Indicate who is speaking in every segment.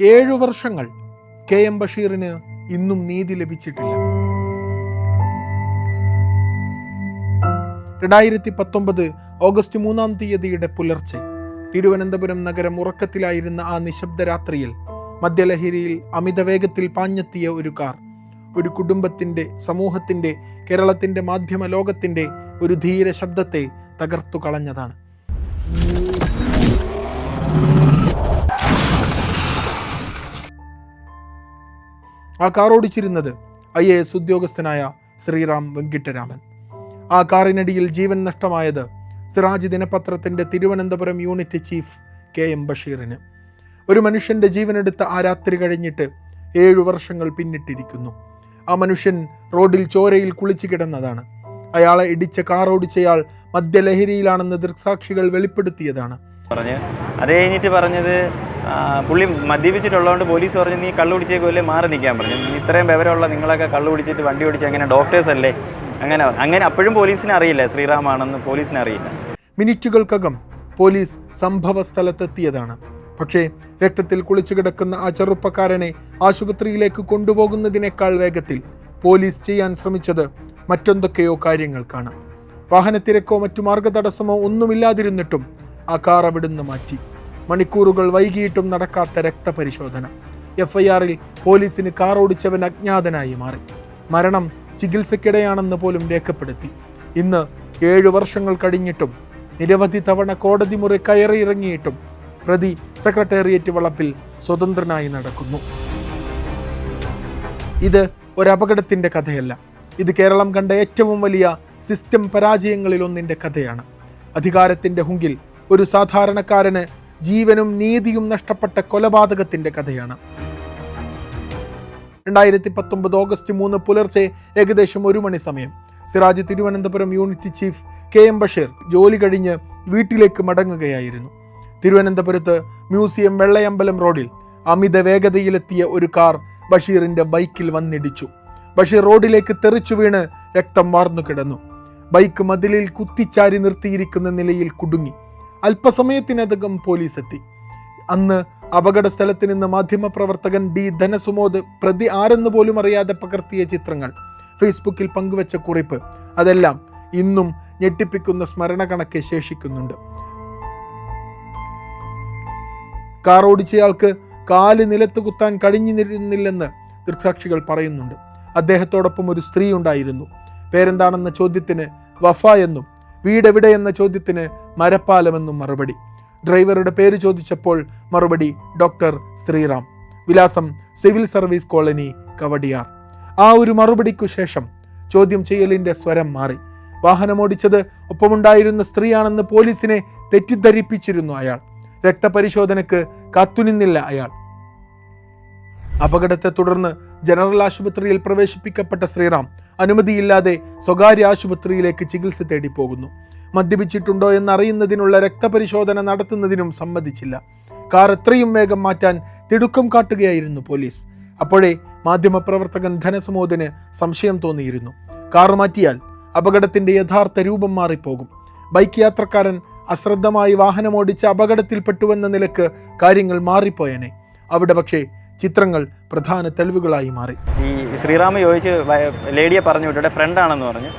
Speaker 1: 7 വർഷങ്ങൾ KM ബഷീറിന് ഇന്നും നീതി ലഭിച്ചിട്ടില്ല. 2019 ഓഗസ്റ്റ് 3-ാം തീയതിയുടെ പുലർച്ചെ തിരുവനന്തപുരം നഗരം ഉറക്കത്തിലായിരുന്ന ആ നിശബ്ദ രാത്രിയിൽ മദ്യലഹരിയിൽ അമിത വേഗത്തിൽ പാഞ്ഞെത്തിയ ഒരു കാർ ഒരു കുടുംബത്തിൻ്റെ, സമൂഹത്തിൻ്റെ, കേരളത്തിൻ്റെ മാധ്യമ ലോകത്തിൻ്റെ ഒരു ധീര ശബ്ദത്തെ തകർത്തു കളഞ്ഞതാണ്. ആ കാർ ഓടിച്ചിരുന്നത് IAS ഉദ്യോഗസ്ഥനായ ശ്രീറാം വെങ്കിട്ടരാമൻ. ആ കാറിനടിയിൽ ജീവൻ നഷ്ടമായത് സിറാജ് ദിനപത്രത്തിൻ്റെ തിരുവനന്തപുരം യൂണിറ്റ് ചീഫ് KM ബഷീറിന്. ഒരു മനുഷ്യൻ്റെ ജീവനെടുത്ത ആ രാത്രി കഴിഞ്ഞിട്ട് 7 വർഷങ്ങൾ പിന്നിട്ടിരിക്കുന്നു. ആ മനുഷ്യൻ റോഡിൽ ചോരയിൽ കുളിച്ചു കിടന്നതാണ്. അയാളെ ഇടിച്ച കാർ ഓടിച്ചയാൾ മദ്യലഹരിയിലാണെന്ന് ദൃക്സാക്ഷികൾ വെളിപ്പെടുത്തിയതാണ്.
Speaker 2: അത് കഴിഞ്ഞിട്ട് പറഞ്ഞത് പുള്ളി മദ്യപിച്ചിട്ടുള്ളതുകൊണ്ട് പോലീസ് പറഞ്ഞു നീ കള്ളു കുടിച്ചേക്കുമല്ലേ മാറി നിൽക്കാൻ പറഞ്ഞു. ഇത്രയും വിവരമുള്ള നിങ്ങളൊക്കെ കള്ളു കുടിച്ചിട്ട് വണ്ടി ഓടിച്ച് അങ്ങനെ ഡോക്ടേഴ്സ് അല്ലേ അങ്ങനെ അപ്പോഴും പോലീസിന് അറിയില്ല ശ്രീറാമാണെന്ന് പോലീസിന് അറിയില്ല.
Speaker 1: മിനിറ്റുകൾക്കകം പോലീസ് സംഭവ സ്ഥലത്തെത്തിയതാണ്. പക്ഷേ രക്തത്തിൽ കുളിച്ചു കിടക്കുന്ന ആ ചെറുപ്പക്കാരനെ ആശുപത്രിയിലേക്ക് കൊണ്ടുപോകുന്നതിനേക്കാൾ വേഗത്തിൽ പോലീസ് ചെയ്യാൻ ശ്രമിച്ചത് മറ്റെന്തൊക്കെയോ കാര്യങ്ങൾക്കാണ്. വാഹനത്തിരക്കോ മറ്റു മാർഗതടസ്സമോ ഒന്നുമില്ലാതിരുന്നിട്ടും ആ കാർ അവിടുന്ന് മാറ്റി. മണിക്കൂറുകൾ വൈകിയിട്ടും നടക്കാത്ത രക്തപരിശോധന. FIR-ൽ പോലീസിന് കാർ ഓടിച്ചവൻ അജ്ഞാതനായി മാറി. മരണം ചികിത്സയ്ക്കിടെയാണെന്ന് പോലും രേഖപ്പെടുത്തി. ഇന്ന് 7 വർഷങ്ങൾ കഴിഞ്ഞിട്ടും നിരവധി തവണ കോടതി മുറി കയറിയിറങ്ങിയിട്ടും പ്രതി സെക്രട്ടേറിയറ്റ് വളപ്പിൽ സ്വതന്ത്രനായി നടക്കുന്നു. ഇത് ഒരപകടത്തിൻ്റെ കഥയല്ല. ഇത് കേരളം കണ്ട ഏറ്റവും വലിയ സിസ്റ്റം പരാജയങ്ങളിലൊന്നിൻ്റെ കഥയാണ്. അധികാരത്തിൻ്റെ ഹുങ്കിൽ ഒരു സാധാരണക്കാരന് ജീവനും നീതിയും നഷ്ടപ്പെട്ട കൊലപാതകത്തിൻ്റെ കഥയാണ്. 2019 ഓഗസ്റ്റ് 3 പുലർച്ചെ ഏകദേശം 1 മണി സമയം Siraj Thiruvananthapuram unit chief KM Basheer ജോലി കഴിഞ്ഞ് വീട്ടിലേക്ക് മടങ്ങുകയായിരുന്നു. തിരുവനന്തപുരത്ത് മ്യൂസിയം വെള്ളയമ്പലം റോഡിൽ അമിത വേഗതയിലെത്തിയ ഒരു കാർ ബഷീറിൻ്റെ ബൈക്കിൽ വന്നിടിച്ചു. ബഷീർ റോഡിലേക്ക് തെറിച്ചു വീണ് രക്തം വാർന്നു കിടന്നു. ബൈക്ക് മതിലിൽ കുത്തിച്ചാരി നിർത്തിയിരിക്കുന്ന നിലയിൽ കുടുങ്ങി. അല്പസമയത്തിനകം പോലീസ് എത്തി. അന്ന് അപകട സ്ഥലത്ത് നിന്ന് മാധ്യമപ്രവർത്തകൻ D ധനസുമോദ് പ്രതി ആരെന്ന് പോലും അറിയാതെ പകർത്തിയ ചിത്രങ്ങൾ, ഫേസ്ബുക്കിൽ പങ്കുവച്ച കുറിപ്പ്, അതെല്ലാം ഇന്നും ഞെട്ടിപ്പിക്കുന്ന സ്മരണ കണക്കെ ശേഷിക്കുന്നുണ്ട്. കാർ ഓടിച്ചയാൾക്ക് കാല് നിലത്ത് കുത്താൻ കഴിഞ്ഞിരുന്നില്ലെന്ന് ദൃക്സാക്ഷികൾ പറയുന്നുണ്ട്. അദ്ദേഹത്തോടൊപ്പം ഒരു സ്ത്രീ ഉണ്ടായിരുന്നു. പേരെന്താണെന്ന ചോദ്യത്തിന് വഫ എന്നും വീടെവിടെ എന്ന ചോദ്യത്തിന് മരപ്പാലമെന്നും മറുപടി. ഡ്രൈവറുടെ പേര് ചോദിച്ചപ്പോൾ മറുപടി ഡോക്ടർ ശ്രീറാം, വിലാസം സിവിൽ സർവീസ് കോളനി കവടിയാർ. ആ ഒരു മറുപടിക്കു ശേഷം ചോദ്യം ചെയ്യലിൻ്റെ സ്വരം മാറി. വാഹനമോടിച്ചത് ഒപ്പമുണ്ടായിരുന്ന സ്ത്രീയാണെന്ന് പോലീസിനെ തെറ്റിദ്ധരിപ്പിച്ചിരുന്നു അയാൾ. രക്തപരിശോധനയ്ക്ക് കാത്തുനിന്നില്ല അയാൾ. അപകടത്തെ തുടർന്ന് ജനറൽ ആശുപത്രിയിൽ പ്രവേശിപ്പിക്കപ്പെട്ട ശ്രീറാം അനുമതിയില്ലാതെ സ്വകാര്യ ആശുപത്രിയിലേക്ക് ചികിത്സ തേടി പോകുന്നു. മദ്യപിച്ചിട്ടുണ്ടോ എന്നറിയുന്നതിനുള്ള രക്തപരിശോധന നടത്തുന്നതിനും സമ്മതിച്ചില്ല. കാർ എത്രയും വേഗം മാറ്റാൻ തിടുക്കം കാട്ടുകയായിരുന്നു പോലീസ്. അപ്പോഴേ മാധ്യമപ്രവർത്തകൻ ധനസുമോദിന് സംശയം തോന്നിയിരുന്നു. കാർ മാറ്റിയാൽ അപകടത്തിൻ്റെ യഥാർത്ഥ രൂപം മാറിപ്പോകും. ബൈക്ക് യാത്രക്കാരൻ അശ്രദ്ധമായി വാഹനമോടിച്ച് അപകടത്തിൽപ്പെട്ടുവെന്ന നിലക്ക് കാര്യങ്ങൾ മാറിപ്പോയനെ. അവിടെ പക്ഷേ ചിത്രങ്ങൾ പ്രധാന തെളിവുകളായി മാറി.
Speaker 2: ഈ ശ്രീറാം ചോദിച്ച് ലേഡിയെ പറഞ്ഞു വിട്ടോട്ടെ, ഫ്രണ്ടാണെന്ന് പറഞ്ഞു.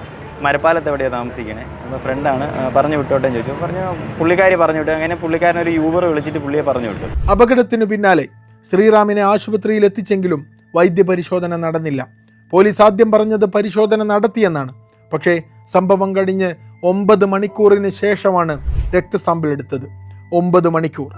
Speaker 2: മരപ്പാലത്ത് എവിടെയാണ് താമസിക്കണേ, അപ്പോൾ ഫ്രണ്ടാണ്, പറഞ്ഞു വിട്ടോട്ടെ ചോദിച്ചു. പറഞ്ഞു പുള്ളിക്കാരി പറഞ്ഞു വിട്ടു. അങ്ങനെ പുള്ളിക്കാരൻ ഒരു യൂബർ വിളിച്ചിട്ട് പുള്ളിയെ പറഞ്ഞു വിട്ടു.
Speaker 1: അപകടത്തിനു പിന്നാലെ ശ്രീറാമിനെ ആശുപത്രിയിൽ എത്തിച്ചെങ്കിലും വൈദ്യപരിശോധന നടന്നില്ല. പോലീസ് ആദ്യം പറഞ്ഞത് പരിശോധന നടത്തിയെന്നാണ്. പക്ഷേ സംഭവം കഴിഞ്ഞ് 9 മണിക്കൂറിന് ശേഷമാണ് രക്തസാമ്പിൾ എടുത്തത്. 9 മണിക്കൂർ.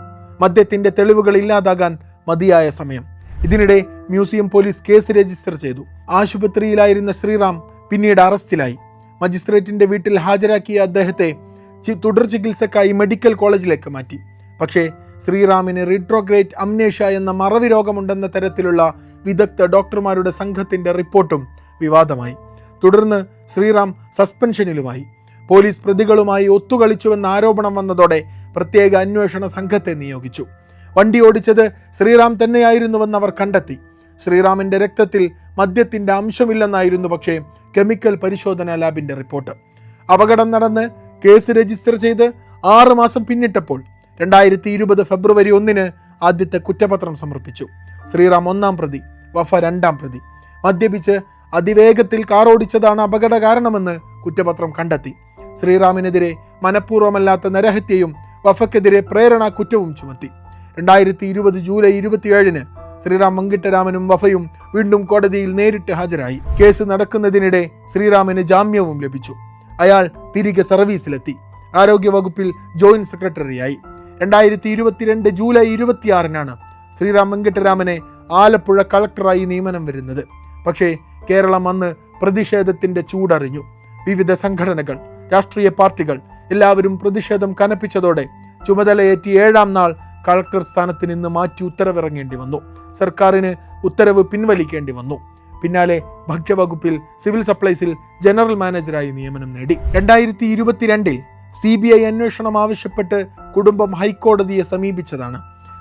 Speaker 1: മദ്യത്തിൻ്റെ തെളിവുകൾ ഇല്ലാതാകാൻ മതിയായ സമയം. ഇതിനിടെ മ്യൂസിയം പോലീസ് കേസ് രജിസ്റ്റർ ചെയ്തു. ആശുപത്രിയിലായിരുന്ന ശ്രീറാം പിന്നീട് അറസ്റ്റിലായി. മജിസ്ട്രേറ്റിന്റെ വീട്ടിൽ ഹാജരാക്കിയ അദ്ദേഹത്തെ തുടർ ചികിത്സക്കായി മെഡിക്കൽ കോളേജിലേക്ക് മാറ്റി. പക്ഷേ ശ്രീറാമിന് റിട്രോഗ്രേറ്റ് അംനേഷ്യ എന്ന മറവി രോഗമുണ്ടെന്ന തരത്തിലുള്ള വിദഗ്ധ ഡോക്ടർമാരുടെ സംഘത്തിന്റെ റിപ്പോർട്ടും വിവാദമായി. തുടർന്ന് ശ്രീറാം സസ്പെൻഷനിലുമായി. പോലീസ് പ്രതികളുമായി ഒത്തുകളിച്ചുവെന്ന ആരോപണം വന്നതോടെ പ്രത്യേക അന്വേഷണ സംഘത്തെ നിയോഗിച്ചു. വണ്ടി ഓടിച്ചത് ശ്രീറാം തന്നെയായിരുന്നുവെന്ന് അവർ കണ്ടെത്തി. ശ്രീറാമിൻ്റെ രക്തത്തിൽ മദ്യത്തിൻ്റെ അംശമില്ലെന്നായിരുന്നു പക്ഷേ കെമിക്കൽ പരിശോധനാ ലാബിൻ്റെ റിപ്പോർട്ട്. അപകടം നടന്ന് കേസ് രജിസ്റ്റർ ചെയ്ത് 6 മാസം പിന്നിട്ടപ്പോൾ 2020 ഫെബ്രുവരി 1 ആദ്യത്തെ കുറ്റപത്രം സമർപ്പിച്ചു. ശ്രീറാം 1-ാം പ്രതി, വഫ 2-ാം പ്രതി. മദ്യപിച്ച് അതിവേഗത്തിൽ കാർ ഓടിച്ചതാണ് അപകട കാരണമെന്ന് കുറ്റപത്രം കണ്ടെത്തി. ശ്രീറാമിനെതിരെ മനഃപൂർവ്വമല്ലാത്ത നരഹത്യയും വഫക്കെതിരെ പ്രേരണാ കുറ്റവും ചുമത്തി. 2020 ജൂലൈ 27-ന് ശ്രീറാം വെങ്കിട്ടരാമനും വഫയും വീണ്ടും കോടതിയിൽ നേരിട്ട് ഹാജരായി. കേസ് നടക്കുന്നതിനിടെ ശ്രീറാമിന് ജാമ്യവും ലഭിച്ചു. അയാൾ തിരികെ സർവീസിലെത്തി. ആരോഗ്യവകുപ്പിൽ ജോയിന്റ് സെക്രട്ടറിയായി. 2022 ജൂലൈ 26-നാണ് ശ്രീറാം വെങ്കിട്ടരാമനെ ആലപ്പുഴ കളക്ടറായി നിയമനം വരുന്നത്. പക്ഷേ കേരളം അന്ന് പ്രതിഷേധത്തിന്റെ ചൂടറിഞ്ഞു. വിവിധ സംഘടനകൾ, രാഷ്ട്രീയ പാർട്ടികൾ എല്ലാവരും പ്രതിഷേധം കനപ്പിച്ചതോടെ ചുമതലയേറ്റി 7-ാം നാൾ കളക്ടർ സ്ഥാനത്ത് നിന്ന് മാറ്റി ഉത്തരവിറങ്ങേണ്ടി വന്നു. സർക്കാരിന് ഉത്തരവ് പിൻവലിക്കേണ്ടി വന്നു. പിന്നാലെ ഭക്ഷ്യവകുപ്പിൽ സിവിൽ സപ്ലൈസിൽ ജനറൽ മാനേജറായി നിയമനം നേടി. 2022-ൽ CBI അന്വേഷണം ആവശ്യപ്പെട്ട് കുടുംബം ഹൈക്കോടതിയെ സമീപിച്ചതാണ്.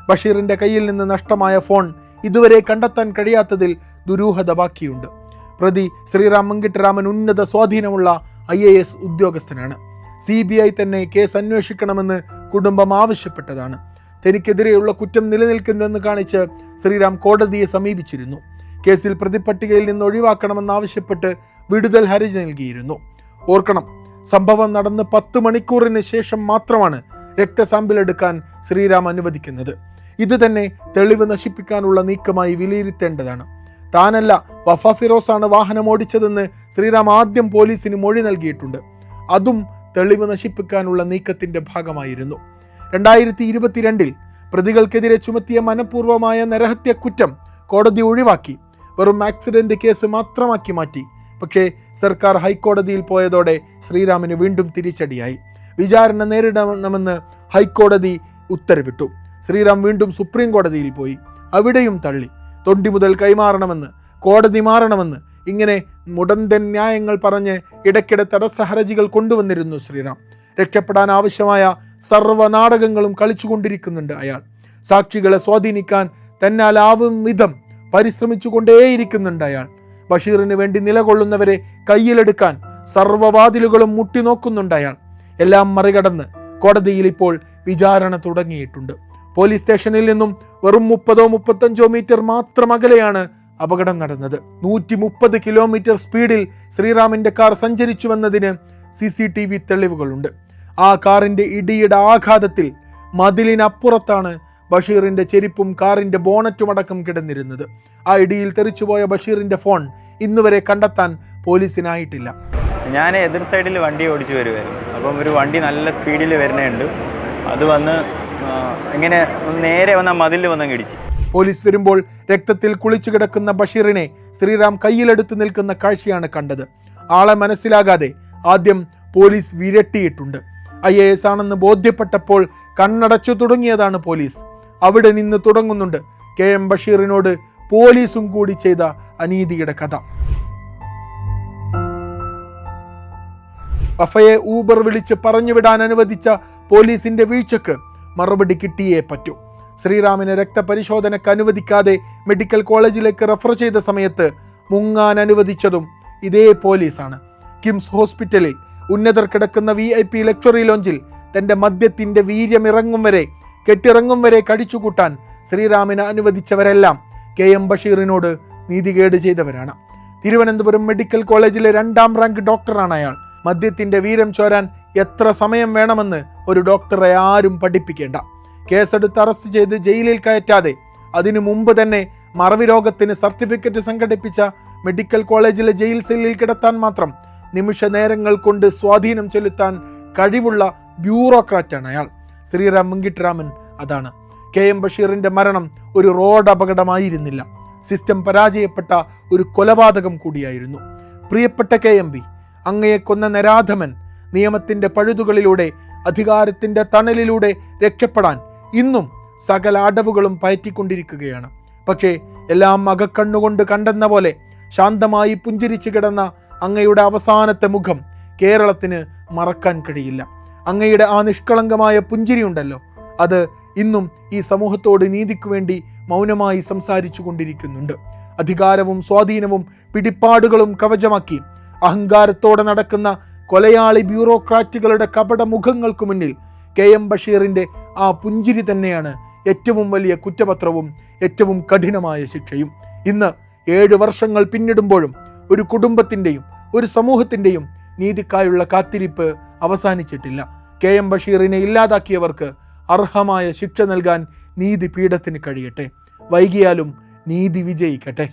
Speaker 1: ബഷീറിന്റെ കയ്യിൽ നിന്ന് നഷ്ടമായ ഫോൺ ഇതുവരെ കണ്ടെത്താൻ കഴിയാത്തതിൽ ദുരൂഹത ബാക്കിയുണ്ട്. പ്രതി ശ്രീറാം വെങ്കിട്ടരാമൻ ഉന്നത സ്വാധീനമുള്ള IAS ഉദ്യോഗസ്ഥനാണ്. CBI തന്നെ കേസ് അന്വേഷിക്കണമെന്ന് കുടുംബം ആവശ്യപ്പെട്ടതാണ്. തനിക്കെതിരെയുള്ള കുറ്റം നിലനിൽക്കുന്നെന്ന് കാണിച്ച് ശ്രീറാം കോടതിയെ സമീപിച്ചിരുന്നു. കേസിൽ പ്രതിപട്ടികയിൽ നിന്ന് ഒഴിവാക്കണമെന്നാവശ്യപ്പെട്ട് വിടുതൽ ഹർജി നൽകിയിരുന്നു. ഓർക്കണം, സംഭവം നടന്ന് 10 മണിക്കൂറിന് ശേഷം മാത്രമാണ് രക്തസാമ്പിൾ എടുക്കാൻ ശ്രീറാം അനുവദിക്കുന്നത്. ഇത് തന്നെ തെളിവ് നശിപ്പിക്കാനുള്ള നീക്കമായി വിലയിരുത്തേണ്ടതാണ്. താനല്ല, വഫ ഫിറോസാണ് വാഹനം ഓടിച്ചതെന്ന് ശ്രീറാം ആദ്യം പോലീസിന് മൊഴി നൽകിയിട്ടുണ്ട്. അതും തെളിവ് നശിപ്പിക്കാനുള്ള നീക്കത്തിന്റെ ഭാഗമായിരുന്നു. 2022-ൽ പ്രതികൾക്കെതിരെ ചുമത്തിയ മനഃപൂർവ്വമായ നരഹത്യ കുറ്റം കോടതി ഒഴിവാക്കി. വെറും ആക്സിഡന്റ് കേസ് മാത്രമാക്കി മാറ്റി. പക്ഷേ സർക്കാർ ഹൈക്കോടതിയിൽ പോയതോടെ ശ്രീറാമിന് വീണ്ടും തിരിച്ചടിയായി. വിചാരണ നേരിടണമെന്ന് ഹൈക്കോടതി ഉത്തരവിട്ടു. ശ്രീറാം വീണ്ടും സുപ്രീം കോടതിയിൽ പോയി. അവിടെയും തള്ളി. തൊണ്ടി മുതൽ കൈമാറണമെന്ന്, കോടതി മാറണമെന്ന്, ഇങ്ങനെ മുടന്തൻ ന്യായങ്ങൾ പറഞ്ഞ് ഇടയ്ക്കിടെ തടസ്സ ഹർജികൾ കൊണ്ടുവന്നിരുന്നു ശ്രീറാം. രക്ഷപ്പെടാൻ ആവശ്യമായ സർവ്വനാടകങ്ങളും കളിച്ചുകൊണ്ടിരിക്കുന്നുണ്ട് അയാൾ. സാക്ഷികളെ സ്വാധീനിക്കാൻ തന്നാലാവും വിധം പരിശ്രമിച്ചുകൊണ്ടേയിരിക്കുന്നുണ്ട് അയാൾ. ബഷീറിന് വേണ്ടി നിലകൊള്ളുന്നവരെ കയ്യിലെടുക്കാൻ സർവ്വവാതിലുകളും മുട്ടിനോക്കുന്നുണ്ട് അയാൾ. എല്ലാം മറികടന്ന് കോടതിയിൽ ഇപ്പോൾ വിചാരണ തുടങ്ങിയിട്ടുണ്ട്. പോലീസ് സ്റ്റേഷനിൽ നിന്നും വെറും 30-35 മീറ്റർ മാത്രം അകലെയാണ് അപകടം നടന്നത്. 130 കിലോമീറ്റർ സ്പീഡിൽ ശ്രീറാമിന്റെ കാർ സഞ്ചരിച്ചുവെന്നതിന് CCTV തെളിവുകളുണ്ട്. ആ കാറിന്റെ ഇടിയുടെ ആഘാതത്തിൽ മതിലിനപ്പുറത്താണ് ബഷീറിന്റെ ചെരിപ്പും കാറിന്റെ ബോണറ്റുമടക്കം കിടന്നിരുന്നത്. ആ ഇടിയിൽ തെറിച്ചുപോയ ബഷീറിന്റെ ഫോൺ ഇന്നുവരെ കണ്ടെത്താൻ പോലീസിനായിട്ടില്ല.
Speaker 2: ഞാൻ എതിർ സൈഡിൽ വണ്ടി ഓടിച്ചു വരുമായിരുന്നു. അപ്പം ഒരു വണ്ടി നല്ല സ്പീഡിൽ വരുന്നുണ്ട്. അത് വന്ന് ഇങ്ങനെ നേരെ വന്ന മതിലിൽ വന്നങ്ങ് ഇടിച്ചു.
Speaker 1: പോലീസ് വരുമ്പോൾ രക്തത്തിൽ കുളിച്ചു കിടക്കുന്ന ബഷീറിനെ ശ്രീറാം കയ്യിലെടുത്ത് നിൽക്കുന്ന കാഴ്ചയാണ് കണ്ടത്. ആളെ മനസ്സിലാകാതെ ആദ്യം പോലീസ് വിരട്ടിയിട്ടുണ്ട്. IAS ആണെന്ന് ബോധ്യപ്പെട്ടപ്പോൾ കണ്ണടച്ചു തുടങ്ങിയതാണ് പോലീസ്. അവിടെ നിന്ന് തുടങ്ങുന്നുണ്ട് KM ബഷീറിനോട് പോലീസും കൂടി ചെയ്ത അനീതിയുടെ കഥ. വഫയെ ഊബർ വിളിച്ച് പറഞ്ഞുവിടാൻ അനുവദിച്ച പോലീസിന്റെ വീഴ്ചക്ക് മറുപടി കിട്ടിയേ പറ്റൂ. ശ്രീറാമിനെ രക്തപരിശോധനയ്ക്ക് അനുവദിക്കാതെ മെഡിക്കൽ കോളേജിലേക്ക് റെഫർ ചെയ്ത സമയത്ത് മുങ്ങാൻ അനുവദിച്ചതും ഇതേ പോലീസാണ്. കിംസ് ഹോസ്പിറ്റലിൽ ഉന്നതർ കിടക്കുന്ന VIP ലക്ഷറി ലോഞ്ചിൽ തൻ്റെ മദ്യത്തിൻ്റെ വീര്യമിറങ്ങും വരെ കെട്ടിറങ്ങും വരെ കടിച്ചുകൂട്ടാൻ ശ്രീറാമിനെ അനുവദിച്ചവരെല്ലാം KM ബഷീറിനോട് നീതികേട് ചെയ്തവരാണ്. തിരുവനന്തപുരം മെഡിക്കൽ കോളേജിലെ 2ാം റാങ്ക് ഡോക്ടറാണ് അയാൾ. മദ്യത്തിൻ്റെ വീര്യം ചോരാൻ എത്ര സമയം വേണമെന്ന് ഒരു ഡോക്ടറെ ആരും പഠിപ്പിക്കേണ്ട. കേസെടുത്ത് അറസ്റ്റ് ചെയ്ത് ജയിലിൽ കയറ്റാതെ അതിനു മുമ്പ് തന്നെ മറവി രോഗത്തിന് സർട്ടിഫിക്കറ്റ് സംഘടിപ്പിച്ച മെഡിക്കൽ കോളേജിലെ ജയിൽ സെല്ലിൽ കിടത്താൻ മാത്രം നിമിഷ നേരങ്ങൾ കൊണ്ട് സ്വാധീനം ചെലുത്താൻ കഴിവുള്ള ബ്യൂറോക്രാറ്റാണ് അയാൾ. ശ്രീറാം വെങ്കിട്ടരാമൻ അതാണ്. KM ബഷീറിന്റെ മരണം ഒരു റോഡ് അപകടമായിരുന്നില്ല, സിസ്റ്റം പരാജയപ്പെട്ട ഒരു കൊലപാതകം കൂടിയായിരുന്നു. പ്രിയപ്പെട്ട KMB, അങ്ങയെ കൊന്ന നരാധമൻ നിയമത്തിന്റെ പഴുതുകളിലൂടെ അധികാരത്തിന്റെ തണലിലൂടെ രക്ഷപ്പെടാൻ ഇന്നും സകല അടവുകളും പയറ്റിക്കൊണ്ടിരിക്കുകയാണ്. പക്ഷേ എല്ലാം അകക്കണ്ണുകൊണ്ട് കണ്ടെന്ന പോലെ ശാന്തമായി പുഞ്ചിരിച്ചു കിടന്ന അങ്ങയുടെ അവസാനത്തെ മുഖം കേരളത്തിന് മറക്കാൻ കഴിയില്ല. അങ്ങയുടെ ആ നിഷ്കളങ്കമായ പുഞ്ചിരിയുണ്ടല്ലോ, അത് ഇന്നും ഈ സമൂഹത്തോട് നീതിക്കു വേണ്ടി മൗനമായി സംസാരിച്ചു കൊണ്ടിരിക്കുന്നുണ്ട്. അധികാരവും സ്വാധീനവും പിടിപ്പാടുകളും കവചമാക്കി അഹങ്കാരത്തോടെ നടക്കുന്ന കൊലയാളി ബ്യൂറോക്രാറ്റുകളുടെ കപട മുഖങ്ങൾക്ക് മുന്നിൽ KM ബഷീറിന്റെ ആ പുഞ്ചിരി തന്നെയാണ് ഏറ്റവും വലിയ കുറ്റപത്രവും ഏറ്റവും കഠിനമായ ശിക്ഷയും. ഇന്ന് 7 വർഷങ്ങൾ പിന്നിടുമ്പോഴും ഒരു കുടുംബത്തിൻ്റെയും ഒരു സമൂഹത്തിൻ്റെയും നീതിക്കായുള്ള കാത്തിരിപ്പ് അവസാനിച്ചിട്ടില്ല. KM ബഷീറിനെ ഇല്ലാതാക്കിയവർക്ക് അർഹമായ ശിക്ഷ നൽകാൻ നീതിപീഠത്തിന് കഴിയട്ടെ. വൈകിയാലും നീതി വിജയിക്കട്ടെ.